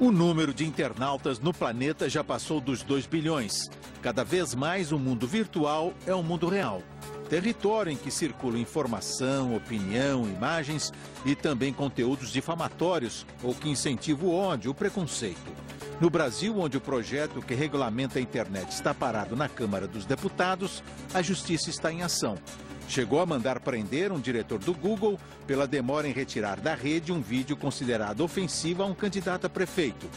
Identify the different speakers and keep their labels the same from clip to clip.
Speaker 1: O número de internautas no planeta já passou dos 2 bilhões. Cada vez mais o mundo virtual é o mundo real. Território em que circula informação, opinião, imagens e também conteúdos difamatórios ou que incentivam o ódio, o preconceito. No Brasil, onde o projeto que regulamenta a internet está parado na Câmara dos Deputados, a Justiça está em ação. Chegou a mandar prender um diretor do Google pela demora em retirar da rede um vídeo considerado ofensivo a um candidato a prefeito.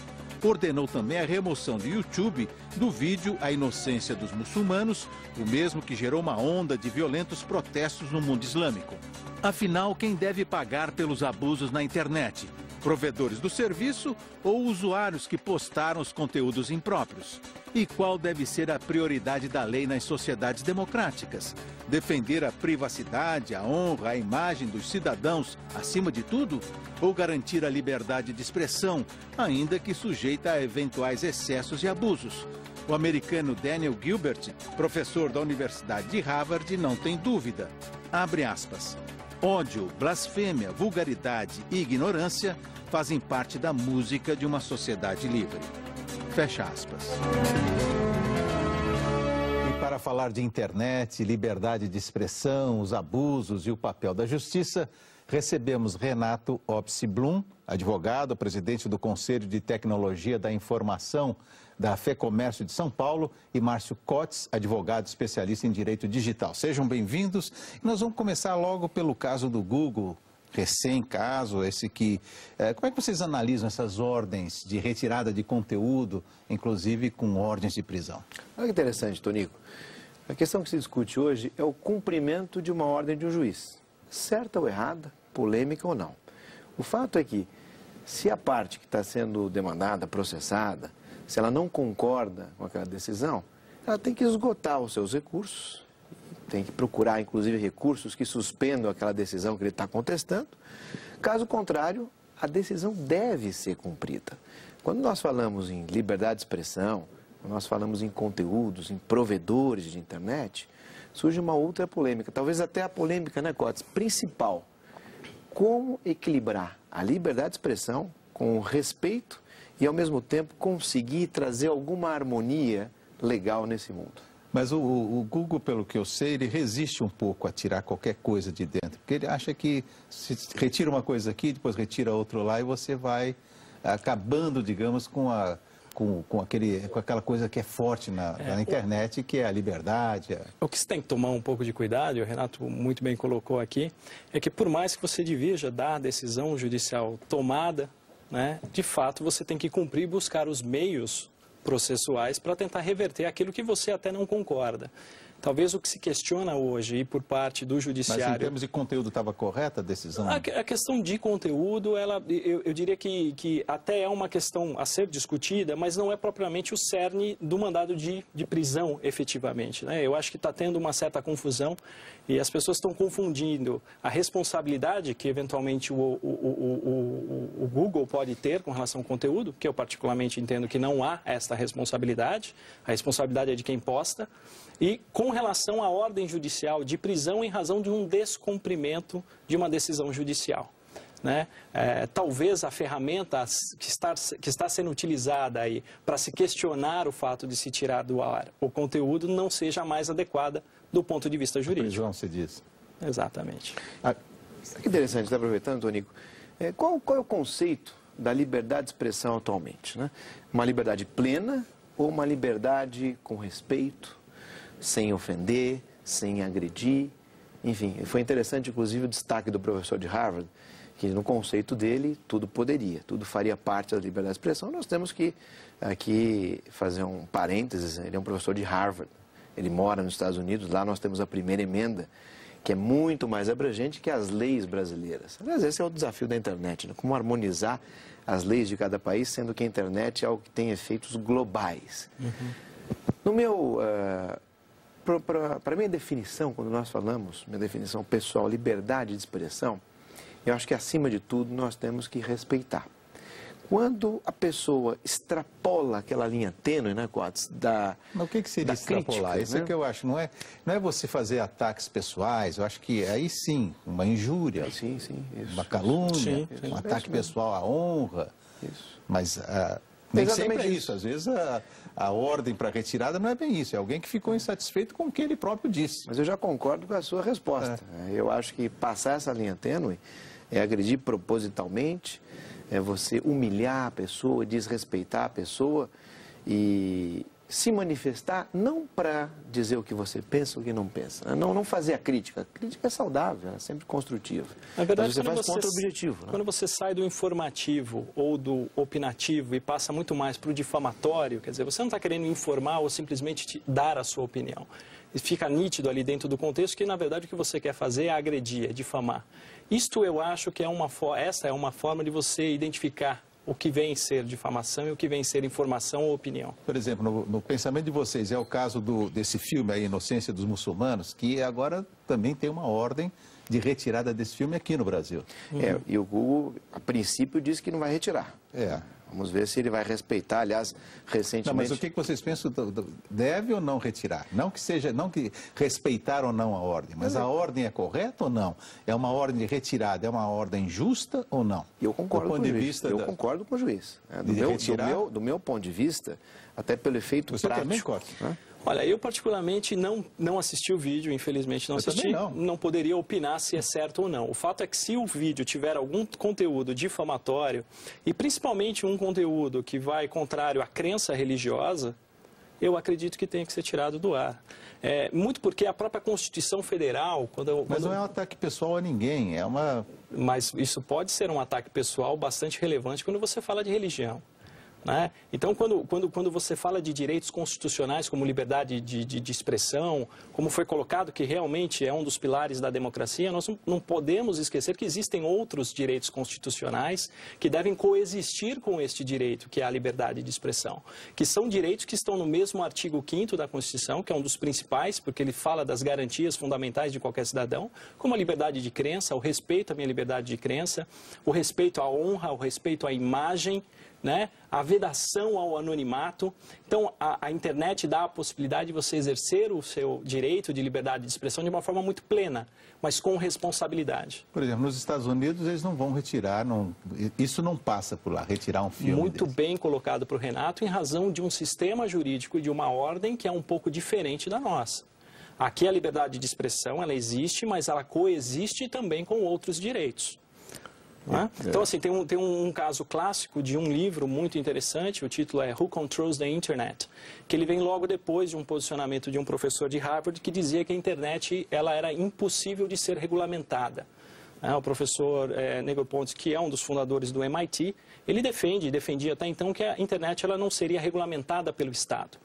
Speaker 1: Ordenou também a remoção do YouTube do vídeo A Inocência dos Muçulmanos, o mesmo que gerou uma onda de violentos protestos no mundo islâmico. Afinal, quem deve pagar pelos abusos na internet? Provedores do serviço ou usuários que postaram os conteúdos impróprios? E qual deve ser a prioridade da lei nas sociedades democráticas? Defender a privacidade, a honra, a imagem dos cidadãos acima de tudo? Ou garantir a liberdade de expressão, ainda que sujeita a eventuais excessos e abusos? O americano Daniel Gilbert, professor da Universidade de Harvard, não tem dúvida. Abre aspas. Ódio, blasfêmia, vulgaridade e ignorância fazem parte da música de uma sociedade livre. Fecha aspas. E para falar de internet, liberdade de expressão, os abusos e o papel da justiça, recebemos Renato Opsi Blum, advogado, presidente do Conselho de Tecnologia da Informação da FEComércio de São Paulo, e Márcio Cotts, advogado especialista em direito digital. Sejam bem-vindos. Nós vamos começar logo pelo caso do Google, recém-caso, esse que... como é que vocês analisam essas ordens de retirada de conteúdo, inclusive com ordens de prisão?
Speaker 2: Olha que interessante, Tonico. A questão que se discute hoje é o cumprimento de uma ordem de um juiz. Certa ou errada, polêmica ou não. O fato é que, se a parte que está sendo demandada, processada, se ela não concorda com aquela decisão, ela tem que esgotar os seus recursos, tem que procurar, inclusive, recursos que suspendam aquela decisão que ele está contestando. Caso contrário, a decisão deve ser cumprida. Quando nós falamos em liberdade de expressão, quando nós falamos em conteúdos, em provedores de internet, surge uma outra polêmica, talvez até a polêmica, né, Cotts, principal. Como equilibrar a liberdade de expressão com o respeito e, ao mesmo tempo, conseguir trazer alguma harmonia legal nesse mundo?
Speaker 1: Mas o Google, pelo que eu sei, ele resiste um pouco a tirar qualquer coisa de dentro, porque ele acha que se retira uma coisa aqui, depois retira outra lá, e você vai acabando, digamos, com aquela coisa que é forte na internet, que é a liberdade.
Speaker 3: O que você tem que tomar um pouco de cuidado, e o Renato muito bem colocou aqui, é que por mais que você divirja da decisão judicial tomada, né, de fato você tem que cumprir e buscar os meios processuais para tentar reverter aquilo que você até não concorda. Talvez o que se questiona hoje e por parte do judiciário...
Speaker 1: Mas em termos de conteúdo estava correta a decisão?
Speaker 3: A questão de conteúdo, eu diria que até é uma questão a ser discutida, mas não é propriamente o cerne do mandado de prisão, efetivamente, né? Eu acho que está tendo uma certa confusão e as pessoas estão confundindo a responsabilidade que, eventualmente, o Google pode ter com relação ao conteúdo, que eu particularmente entendo que não há esta responsabilidade. A responsabilidade é de quem posta. E com relação à ordem judicial de prisão em razão de um descumprimento de uma decisão judicial, né? Talvez a ferramenta que está sendo utilizada aí para se questionar o fato de se tirar do ar o conteúdo não seja a mais adequada do ponto de vista jurídico.
Speaker 1: Prisão, se diz.
Speaker 3: Exatamente.
Speaker 2: Que interessante, está aproveitando, Tonico. Qual é o conceito da liberdade de expressão atualmente, né? Uma liberdade plena ou uma liberdade com respeito, sem ofender, sem agredir? Enfim, foi interessante, inclusive, o destaque do professor de Harvard, que no conceito dele, tudo poderia, tudo faria parte da liberdade de expressão. Nós temos que aqui fazer um parênteses, ele é um professor de Harvard, ele mora nos Estados Unidos, lá nós temos a primeira emenda, que é muito mais abrangente que as leis brasileiras. Aliás, esse é o desafio da internet, né? Como harmonizar as leis de cada país, sendo que a internet é algo que tem efeitos globais. No meu... Para minha definição, quando nós falamos, minha definição pessoal, liberdade de expressão, eu acho que, acima de tudo, nós temos que respeitar. Quando a pessoa extrapola aquela linha tênue, né, Coates,
Speaker 1: Mas o que seria extrapolar?
Speaker 2: Crítica,
Speaker 1: Isso é
Speaker 2: né?
Speaker 1: que eu acho, não é você fazer ataques pessoais, eu acho que aí sim, uma injúria,
Speaker 2: Sim, isso.
Speaker 1: uma calúnia,
Speaker 3: Sim,
Speaker 1: um ataque pessoal à honra,
Speaker 2: Isso.
Speaker 1: mas nem sempre é
Speaker 2: Exatamente
Speaker 1: isso, às vezes a ordem para retirada não é bem isso, é alguém que ficou insatisfeito com o que ele próprio disse.
Speaker 2: Mas eu já concordo com a sua resposta. Eu acho que passar essa linha tênue é agredir propositalmente, é você humilhar a pessoa, desrespeitar a pessoa e se manifestar não para dizer o que você pensa ou o que não pensa. Não fazer a crítica. A crítica é saudável, é sempre construtiva.
Speaker 3: Na verdade,
Speaker 2: mas você faz contra o objetivo. Né?
Speaker 3: Quando você sai do informativo ou do opinativo e passa muito mais para o difamatório, quer dizer, você não está querendo informar ou simplesmente dar a sua opinião. E fica nítido ali dentro do contexto que, na verdade, o que você quer fazer é agredir, é difamar. Isto eu acho que essa é uma forma de você identificar o que vem ser difamação e o que vem ser informação ou opinião.
Speaker 1: Por exemplo, no pensamento de vocês, é o caso desse filme aí, Inocência dos Muçulmanos, que agora também tem uma ordem de retirada desse filme aqui no Brasil.
Speaker 2: E o Google, a princípio, disse que não vai retirar. Vamos ver se ele vai respeitar, aliás, recentemente...
Speaker 1: Não, mas o que vocês pensam, deve ou não retirar? Não que respeitar ou não a ordem, mas a ordem é correta ou não? É uma ordem de retirada, é uma ordem justa ou não?
Speaker 2: Eu concordo com o juiz. Concordo com o juiz. Do meu ponto de vista, até pelo efeito
Speaker 1: você
Speaker 2: prático.
Speaker 1: Também, Coates?
Speaker 3: Olha, eu particularmente não assisti o vídeo, infelizmente não assisti. Não poderia opinar se é certo ou não. O fato é que se o vídeo tiver algum conteúdo difamatório, e principalmente um conteúdo que vai contrário à crença religiosa, eu acredito que tenha que ser tirado do ar. Muito porque a própria Constituição Federal...
Speaker 1: Mas não é um ataque pessoal a ninguém, é uma...
Speaker 3: Mas isso pode ser um ataque pessoal bastante relevante quando você fala de religião. Né? Então, quando você fala de direitos constitucionais como liberdade de expressão, como foi colocado que realmente é um dos pilares da democracia, nós não podemos esquecer que existem outros direitos constitucionais que devem coexistir com este direito, que é a liberdade de expressão, que são direitos que estão no mesmo artigo 5º da Constituição, que é um dos principais, porque ele fala das garantias fundamentais de qualquer cidadão, como a liberdade de crença, o respeito à minha liberdade de crença, o respeito à honra, o respeito à imagem, né? A vedação ao anonimato. Então, a internet dá a possibilidade de você exercer o seu direito de liberdade de expressão de uma forma muito plena, mas com responsabilidade.
Speaker 1: Por exemplo, nos Estados Unidos eles não vão retirar, isso não passa por lá, retirar um filme
Speaker 3: Muito bem colocado para o Renato, em razão de um sistema jurídico e de uma ordem que é um pouco diferente da nossa. Aqui a liberdade de expressão, ela existe, mas ela coexiste também com outros direitos. Então, assim, tem um caso clássico de um livro muito interessante, o título é Who Controls the Internet, que ele vem logo depois de um posicionamento de um professor de Harvard que dizia que a internet ela era impossível de ser regulamentada. O professor Negroponte, que é um dos fundadores do MIT, ele defendia até então que a internet ela não seria regulamentada pelo Estado.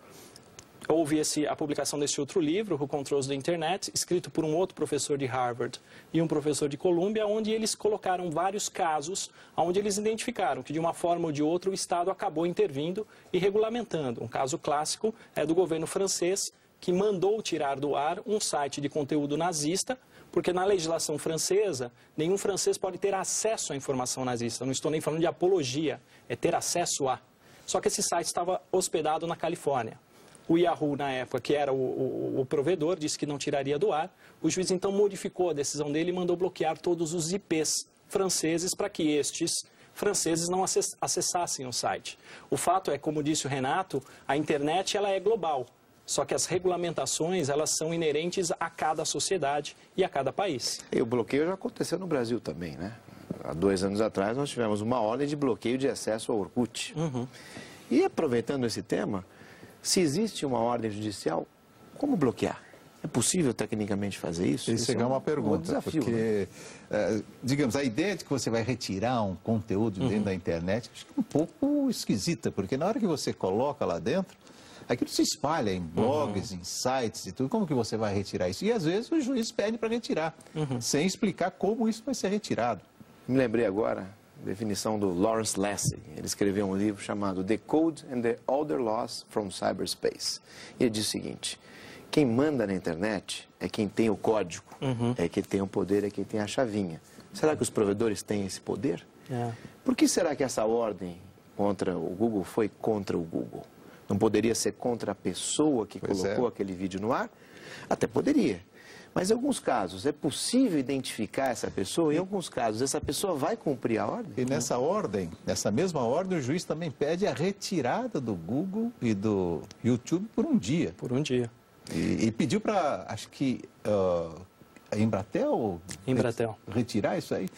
Speaker 3: Houve a publicação desse outro livro, Who Controls the Internet, escrito por um outro professor de Harvard e um professor de Columbia, onde eles colocaram vários casos, onde eles identificaram que de uma forma ou de outra o Estado acabou intervindo e regulamentando. Um caso clássico é do governo francês, que mandou tirar do ar um site de conteúdo nazista, porque na legislação francesa, nenhum francês pode ter acesso à informação nazista. Não estou nem falando de apologia, é ter acesso a. Só que esse site estava hospedado na Califórnia. O Yahoo, na época, que era o provedor, disse que não tiraria do ar. O juiz, então, modificou a decisão dele e mandou bloquear todos os IPs franceses para que estes franceses não acessassem o site. O fato é, como disse o Renato, a internet ela é global. Só que as regulamentações, elas são inerentes a cada sociedade e a cada país.
Speaker 2: E o bloqueio já aconteceu no Brasil também, né? Há 2 anos atrás, nós tivemos uma ordem de bloqueio de acesso ao Orkut. E aproveitando esse tema... Se existe uma ordem judicial, como bloquear? É possível tecnicamente fazer isso?
Speaker 1: Isso é uma pergunta,
Speaker 2: desafio,
Speaker 1: porque, digamos, a ideia de que você vai retirar um conteúdo dentro da internet é um pouco esquisita, porque na hora que você coloca lá dentro, aquilo se espalha em blogs, em sites e tudo, como que você vai retirar isso? E às vezes o juiz pede para retirar, sem explicar como isso vai ser retirado.
Speaker 2: Me lembrei agora... definição do Lawrence Lessig. Ele escreveu um livro chamado The Code and the Other Laws from Cyberspace. E ele diz o seguinte, quem manda na internet é quem tem o código, é quem tem o poder, é quem tem a chavinha. Será que os provedores têm esse poder? Por que será que essa ordem contra o Google foi contra o Google. Não poderia ser contra a pessoa que colocou aquele vídeo no ar? Até poderia. Mas em alguns casos é possível identificar essa pessoa, em alguns casos essa pessoa vai cumprir a ordem.
Speaker 1: E nessa mesma ordem, o juiz também pede a retirada do Google e do YouTube por um dia.
Speaker 3: Por um dia.
Speaker 1: E pediu para, acho que, a Embratel retirar isso aí.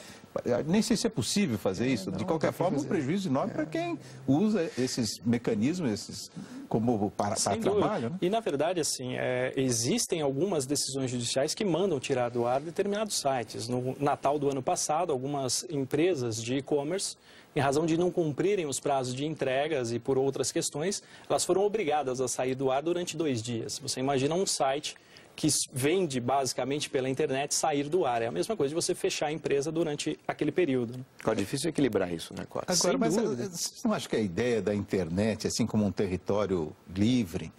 Speaker 1: Nem sei se é possível fazer isso. De qualquer forma, um prejuízo enorme para quem usa esses mecanismos, como para trabalho. Né?
Speaker 3: E, na verdade, assim, existem algumas decisões judiciais que mandam tirar do ar determinados sites. No Natal do ano passado, algumas empresas de e-commerce, em razão de não cumprirem os prazos de entregas e por outras questões, elas foram obrigadas a sair do ar durante 2 dias. Você imagina um site que vende basicamente pela internet sair do ar. É a mesma coisa de você fechar a empresa durante aquele período.
Speaker 2: É difícil equilibrar isso, né, Costa?
Speaker 1: Agora, mas você não acha que a ideia da internet, assim como um território livre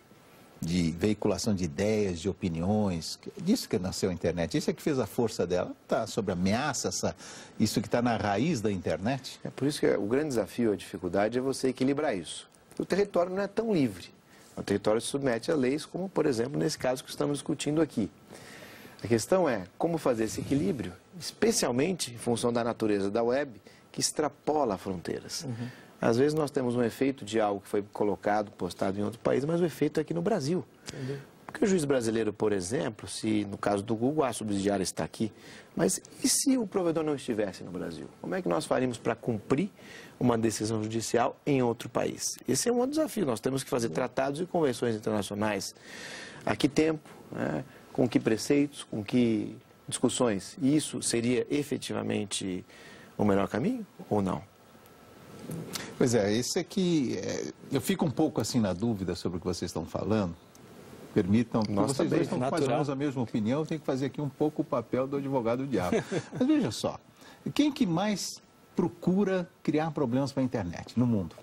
Speaker 1: de veiculação de ideias, de opiniões, disso que nasceu a internet, isso é que fez a força dela, está sob ameaça, isso que está na raiz da internet?
Speaker 2: É por isso que o grande desafio, a dificuldade é você equilibrar isso. O território não é tão livre. O território se submete a leis, como, por exemplo, nesse caso que estamos discutindo aqui. A questão é como fazer esse equilíbrio, especialmente em função da natureza da web, que extrapola fronteiras. Às vezes nós temos um efeito de algo que foi colocado, postado em outro país, mas o efeito é aqui no Brasil. Entendi. Porque o juiz brasileiro, por exemplo, se no caso do Google a subsidiária está aqui, mas e se o provedor não estivesse no Brasil? Como é que nós faríamos para cumprir uma decisão judicial em outro país? Esse é um outro desafio. Nós temos que fazer tratados e convenções internacionais. A que tempo, né? Com que preceitos, com que discussões? E isso seria efetivamente o melhor caminho ou não?
Speaker 1: Pois é, esse aqui, eu fico um pouco assim na dúvida sobre o que vocês estão falando. Permitam, porque vocês dois estão mais ou menos a mesma opinião, eu tenho que fazer aqui um pouco o papel do advogado do diabo. Mas veja só, quem que mais procura criar problemas para a internet no mundo?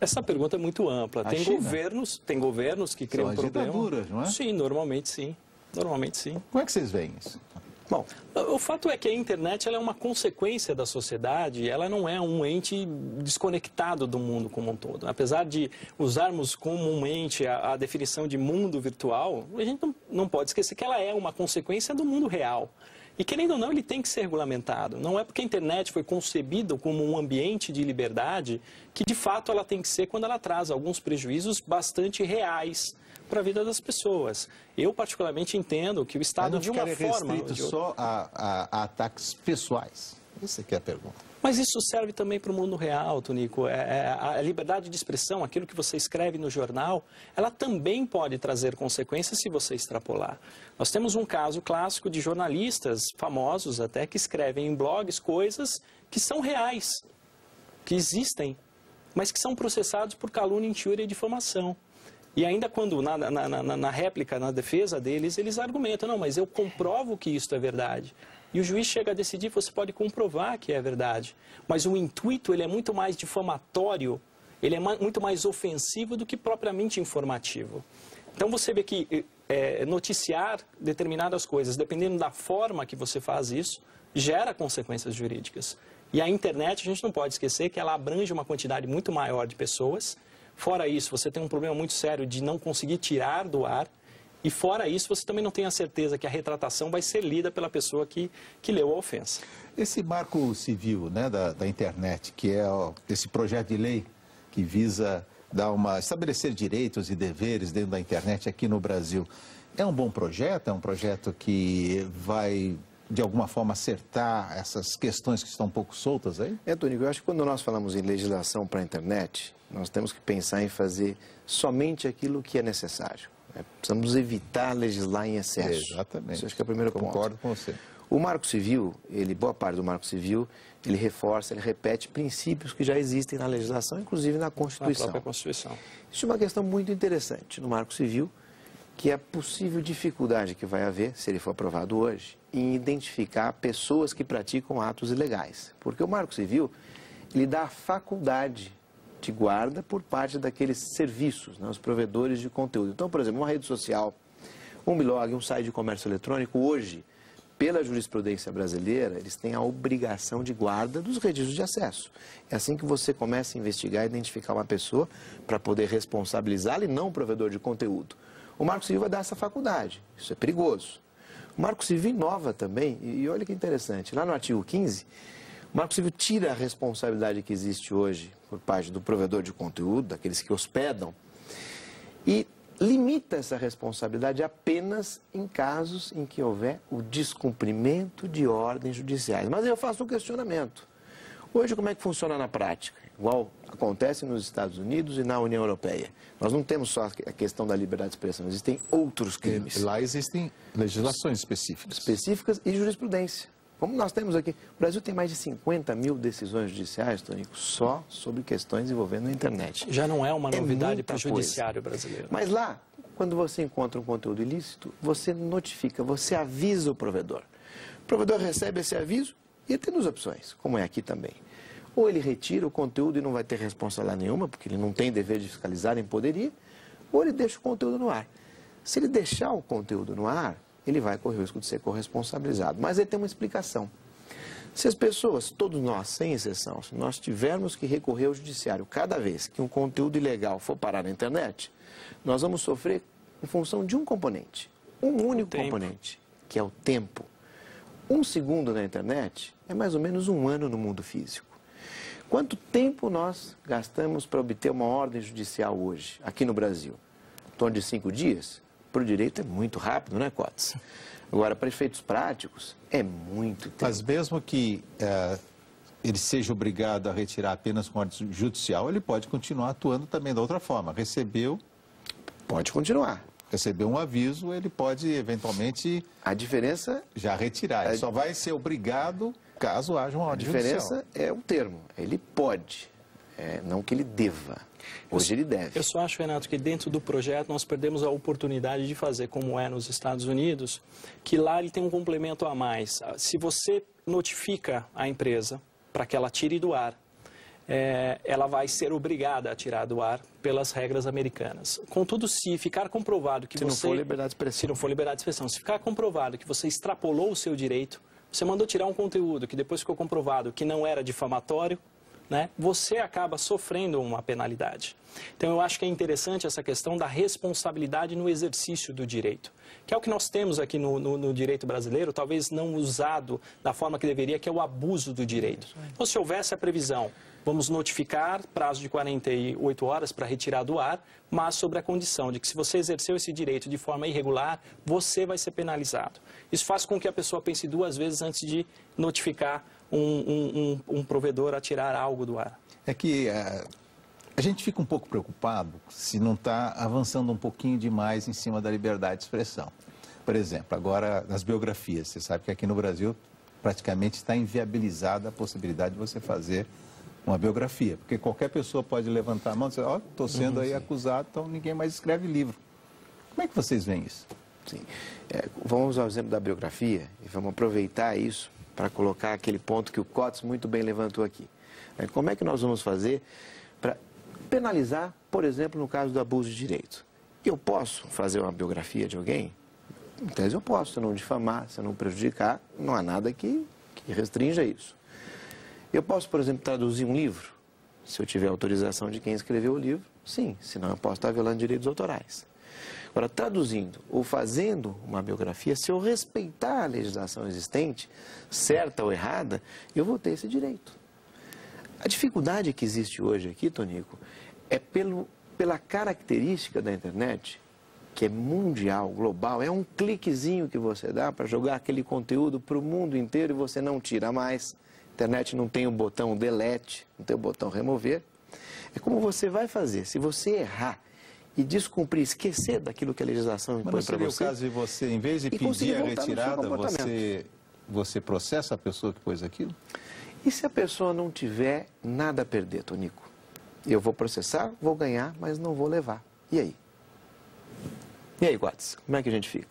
Speaker 3: Essa pergunta é muito ampla. Tem governos que criam problemas.
Speaker 1: Ditaduras, não é?
Speaker 3: Sim, normalmente sim. Normalmente sim.
Speaker 1: Como é que vocês veem isso?
Speaker 3: Bom, o fato é que a internet ela é uma consequência da sociedade, ela não é um ente desconectado do mundo como um todo. Apesar de usarmos comumente a definição de mundo virtual, a gente não pode esquecer que ela é uma consequência do mundo real. E querendo ou não, ele tem que ser regulamentado. Não é porque a internet foi concebida como um ambiente de liberdade que, de fato, ela tem que ser quando ela traz alguns prejuízos bastante reais para a vida das pessoas. Eu, particularmente, entendo que o Estado, de uma forma...
Speaker 1: restrito só a ataques pessoais? Essa aqui é a pergunta.
Speaker 3: Mas isso serve também para o mundo real, Tonico. A liberdade de expressão, aquilo que você escreve no jornal, ela também pode trazer consequências se você extrapolar. Nós temos um caso clássico de jornalistas famosos até que escrevem em blogs coisas que são reais, que existem, mas que são processados por calúnia, injúria e difamação. E ainda quando, na réplica, na defesa deles, eles argumentam, não, mas eu comprovo que isso é verdade. E o juiz chega a decidir, você pode comprovar que é verdade. Mas o intuito, ele é muito mais difamatório, ele é muito mais ofensivo do que propriamente informativo. Então você vê que noticiar determinadas coisas, dependendo da forma que você faz isso, gera consequências jurídicas. E a internet, a gente não pode esquecer que ela abrange uma quantidade muito maior de pessoas. Fora isso, você tem um problema muito sério de não conseguir tirar do ar. E fora isso, você também não tem a certeza que a retratação vai ser lida pela pessoa que leu a ofensa.
Speaker 1: Esse marco civil, né, da internet, que é esse projeto de lei que visa estabelecer direitos e deveres dentro da internet aqui no Brasil, é um bom projeto? É um projeto que vai, de alguma forma, acertar essas questões que estão um pouco soltas aí?
Speaker 2: Tonico, eu acho que quando nós falamos em legislação para a internet, nós temos que pensar em fazer somente aquilo que é necessário. Precisamos evitar legislar em excesso.
Speaker 1: Exatamente.
Speaker 2: Isso acho que é o primeiro ponto.
Speaker 1: Concordo com você.
Speaker 2: O Marco Civil, boa parte do Marco Civil, ele reforça, ele repete princípios que já existem na legislação, inclusive na Constituição.
Speaker 3: Na própria Constituição.
Speaker 2: Existe uma questão muito interessante no Marco Civil, que é a possível dificuldade que vai haver, se ele for aprovado hoje, em identificar pessoas que praticam atos ilegais. Porque o Marco Civil, ele dá a faculdade de guarda por parte daqueles serviços, né, os provedores de conteúdo. Então, por exemplo, uma rede social, um blog, um site de comércio eletrônico, hoje, pela jurisprudência brasileira, eles têm a obrigação de guarda dos registros de acesso. É assim que você começa a investigar e identificar uma pessoa para poder responsabilizá-la e não o provedor de conteúdo. O Marco Civil vai dar essa faculdade. Isso é perigoso. O Marco Civil inova também, e olha que interessante, lá no artigo 15, o Marco Civil tira a responsabilidade que existe hoje por parte do provedor de conteúdo, daqueles que hospedam, e limita essa responsabilidade apenas em casos em que houver o descumprimento de ordens judiciais. Mas eu faço um questionamento. Hoje, como é que funciona na prática? Igual acontece nos Estados Unidos e na União Europeia. Nós não temos só a questão da liberdade de expressão, existem outros crimes.
Speaker 1: Lá existem legislações específicas.
Speaker 2: Específicas e jurisprudência. Como nós temos aqui, o Brasil tem mais de 50 mil decisões judiciais, Tonico, só sobre questões envolvendo a internet.
Speaker 3: Já não é uma novidade para o judiciário brasileiro.
Speaker 2: Mas lá, quando você encontra um conteúdo ilícito, você notifica, você avisa o provedor. O provedor recebe esse aviso e tem duas opções, como é aqui também. Ou ele retira o conteúdo e não vai ter responsabilidade nenhuma, porque ele não tem dever de fiscalizar, nem poderia, ou ele deixa o conteúdo no ar. Se ele deixar o conteúdo no ar, ele vai correr o risco de ser corresponsabilizado. Mas ele tem uma explicação. Se as pessoas, todos nós, sem exceção, se nós tivermos que recorrer ao judiciário cada vez que um conteúdo ilegal for parar na internet, nós vamos sofrer em função de um componente, um único componente, que é o tempo. 1 segundo na internet é mais ou menos 1 ano no mundo físico. Quanto tempo nós gastamos para obter uma ordem judicial hoje, aqui no Brasil? Em torno de 5 dias? Para o direito é muito rápido, não é, Cotes? Agora, para efeitos práticos, é muito tempo.
Speaker 1: Mas mesmo que ele seja obrigado a retirar apenas com ordem judicial, ele pode continuar atuando também da outra forma. Recebeu...
Speaker 2: Pode continuar.
Speaker 1: Recebeu um aviso, ele pode, eventualmente...
Speaker 2: A diferença...
Speaker 1: Já retirar. Ele só vai ser obrigado caso haja uma ordem judicial.
Speaker 2: A diferença é o termo. Ele pode, não que ele deva. Hoje ele deve.
Speaker 3: Eu só acho, Renato, que dentro do projeto nós perdemos a oportunidade de fazer como é nos Estados Unidos, que lá ele tem um complemento a mais. Se você notifica a empresa para que ela tire do ar, ela vai ser obrigada a tirar do ar pelas regras americanas. Contudo, se ficar comprovado que
Speaker 2: se não for liberdade de expressão.
Speaker 3: Se não for liberdade de expressão, se ficar comprovado que você extrapolou o seu direito, você mandou tirar um conteúdo que depois ficou comprovado que não era difamatório, né, você acaba sofrendo uma penalidade. Então, eu acho que é interessante essa questão da responsabilidade no exercício do direito, que é o que nós temos aqui no direito brasileiro, talvez não usado da forma que deveria, que é o abuso do direito. Então, se houvesse a previsão, vamos notificar, prazo de 48 horas para retirar do ar, mas sobre a condição de que se você exerceu esse direito de forma irregular, você vai ser penalizado. Isso faz com que a pessoa pense 2 vezes antes de notificar um provedor a tirar algo do ar.
Speaker 1: É que a gente fica um pouco preocupado se não está avançando um pouquinho demais em cima da liberdade de expressão. Por exemplo, agora nas biografias, você sabe que aqui no Brasil praticamente está inviabilizada a possibilidade de você fazer uma biografia, porque qualquer pessoa pode levantar a mão e dizer, ó, estou sendo aí acusado, então ninguém mais escreve livro. Como é que vocês veem isso?
Speaker 2: Sim. Vamos usar o exemplo da biografia e vamos aproveitar isso para colocar aquele ponto que o Cotes muito bem levantou aqui. Como é que nós vamos fazer para penalizar, por exemplo, no caso do abuso de direito? Eu posso fazer uma biografia de alguém? Em tese eu posso, se não difamar, se não prejudicar, não há nada que restrinja isso. Eu posso, por exemplo, traduzir um livro? Se eu tiver autorização de quem escreveu o livro, sim, senão eu posso estar violando direitos autorais. Agora, traduzindo ou fazendo uma biografia, se eu respeitar a legislação existente, certa ou errada, eu vou ter esse direito. A dificuldade que existe hoje aqui, Tonico, é pela característica da internet, que é mundial, global, é um cliquezinho que você dá para jogar aquele conteúdo para o mundo inteiro e você não tira mais. A internet não tem o botão delete, não tem o botão remover. É como você vai fazer. Se você errar e descumprir, esquecer daquilo que a legislação impõe para você...
Speaker 1: Mas não seria o caso de você, em vez de pedir a retirada, você processa a pessoa que pôs aquilo?
Speaker 2: E se a pessoa não tiver nada a perder, Tonico? Eu vou processar, vou ganhar, mas não vou levar. E aí? E aí, Cotes, como é que a gente fica?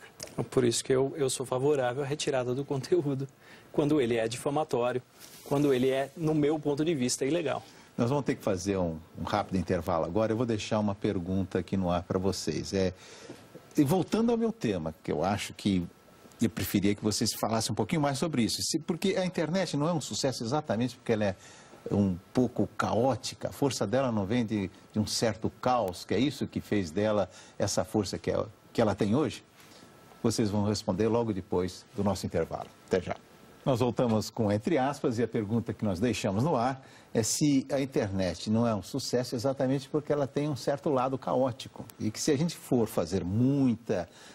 Speaker 3: Por isso que eu sou favorável à retirada do conteúdo, quando ele é difamatório, quando ele é, no meu ponto de vista, ilegal.
Speaker 1: Nós vamos ter que fazer um rápido intervalo agora. Eu vou deixar uma pergunta aqui no ar para vocês. E voltando ao meu tema, que eu acho que eu preferia que vocês falassem um pouquinho mais sobre isso. Porque a internet não é um sucesso exatamente porque ela é um pouco caótica. A força dela não vem de um certo caos, que é isso que fez dela essa força que ela tem hoje? Vocês vão responder logo depois do nosso intervalo. Até já. Nós voltamos com Entre Aspas e a pergunta que nós deixamos no ar é se a internet não é um sucesso exatamente porque ela tem um certo lado caótico. E que se a gente for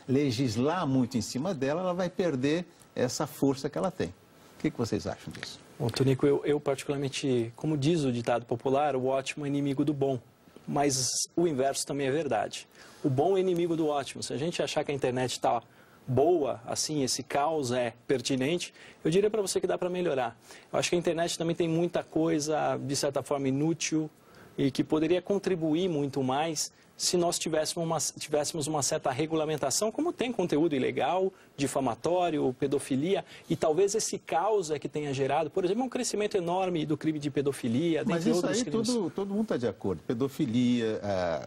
Speaker 1: legislar muito em cima dela, ela vai perder essa força que ela tem. O que vocês acham disso?
Speaker 3: Bom, Tonico, eu particularmente, como diz o ditado popular, o ótimo é inimigo do bom. Mas o inverso também é verdade. O bom é inimigo do ótimo. Se a gente achar que a internet está boa, assim, esse caos é pertinente, eu diria para você que dá para melhorar. Eu acho que a internet também tem muita coisa, de certa forma, inútil e que poderia contribuir muito mais se nós tivéssemos uma certa regulamentação, como tem conteúdo ilegal, difamatório, pedofilia, e talvez esse caos é que tenha gerado, por exemplo, um crescimento enorme do crime de pedofilia, dentre outros crimes. Mas isso aí
Speaker 1: todo mundo está de acordo. Pedofilia,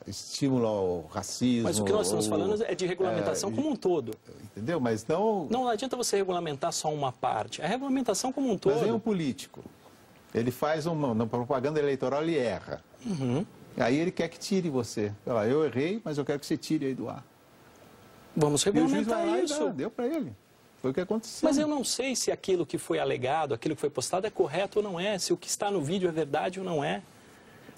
Speaker 1: estímulo ao racismo...
Speaker 3: Mas o que nós estamos falando é de regulamentação como um todo.
Speaker 1: Entendeu? Mas não...
Speaker 3: Não adianta você regulamentar só uma parte. A regulamentação como um todo...
Speaker 1: Mas vem um político. Ele faz uma propaganda eleitoral e erra.
Speaker 3: Uhum.
Speaker 1: Aí ele quer que tire você. Fala, eu errei, mas eu quero que você tire aí do ar.
Speaker 3: Vamos regulamentar
Speaker 1: isso. Deu para ele. Foi o que aconteceu.
Speaker 3: Mas eu não sei se aquilo que foi alegado, aquilo que foi postado é correto ou não é, se o que está no vídeo é verdade ou não é.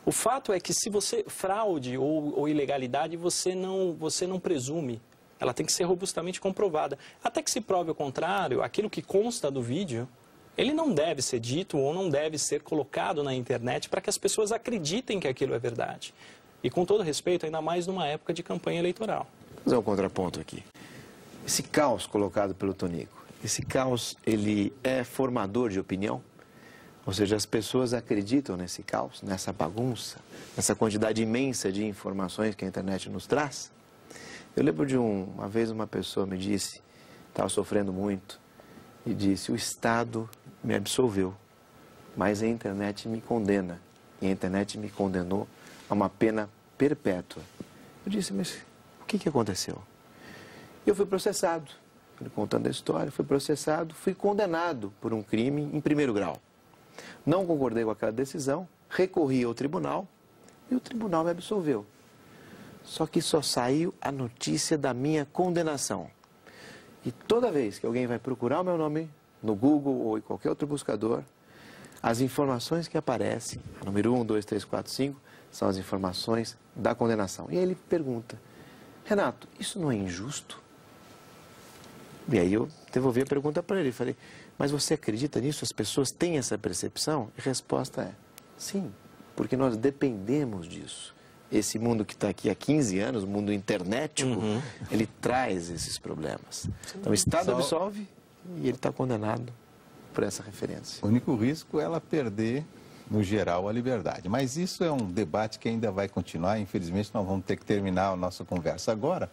Speaker 3: O fato é que se você fraude ou ilegalidade, você não presume. Ela tem que ser robustamente comprovada. Até que se prove o contrário, aquilo que consta do vídeo, ele não deve ser dito ou não deve ser colocado na internet para que as pessoas acreditem que aquilo é verdade. E com todo respeito, ainda mais numa época de campanha eleitoral.
Speaker 2: Vou fazer um contraponto aqui. Esse caos colocado pelo Tonico, esse caos, ele é formador de opinião? Ou seja, as pessoas acreditam nesse caos, nessa bagunça, nessa quantidade imensa de informações que a internet nos traz? Eu lembro de uma vez uma pessoa me disse, estava sofrendo muito, e disse, o Estado me absolveu, mas a internet me condena. E a internet me condenou a uma pena perpétua. Eu disse, mas o que aconteceu? Eu fui processado. Ele contando a história, fui processado, fui condenado por um crime em primeiro grau. Não concordei com aquela decisão, recorri ao tribunal e o tribunal me absolveu. Só que só saiu a notícia da minha condenação. E toda vez que alguém vai procurar o meu nome no Google ou em qualquer outro buscador, as informações que aparecem, a número 1, 2, 3, 4, 5, são as informações da condenação. E aí ele pergunta, Renato, isso não é injusto? E aí eu devolvi a pergunta para ele, falei, mas você acredita nisso? As pessoas têm essa percepção? E a resposta é, sim, porque nós dependemos disso. Esse mundo que está aqui há 15 anos, o mundo internetico, ele traz esses problemas. Então o Estado absolve e ele está condenado por essa referência.
Speaker 1: O único risco é ela perder, no geral, a liberdade. Mas isso é um debate que ainda vai continuar. Infelizmente, nós vamos ter que terminar a nossa conversa agora.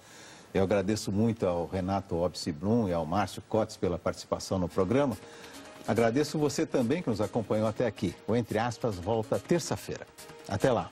Speaker 1: Eu agradeço muito ao Renato Obsi-Blum e ao Márcio Cotes pela participação no programa. Agradeço você também que nos acompanhou até aqui. O Entre Aspas volta terça-feira. Até lá.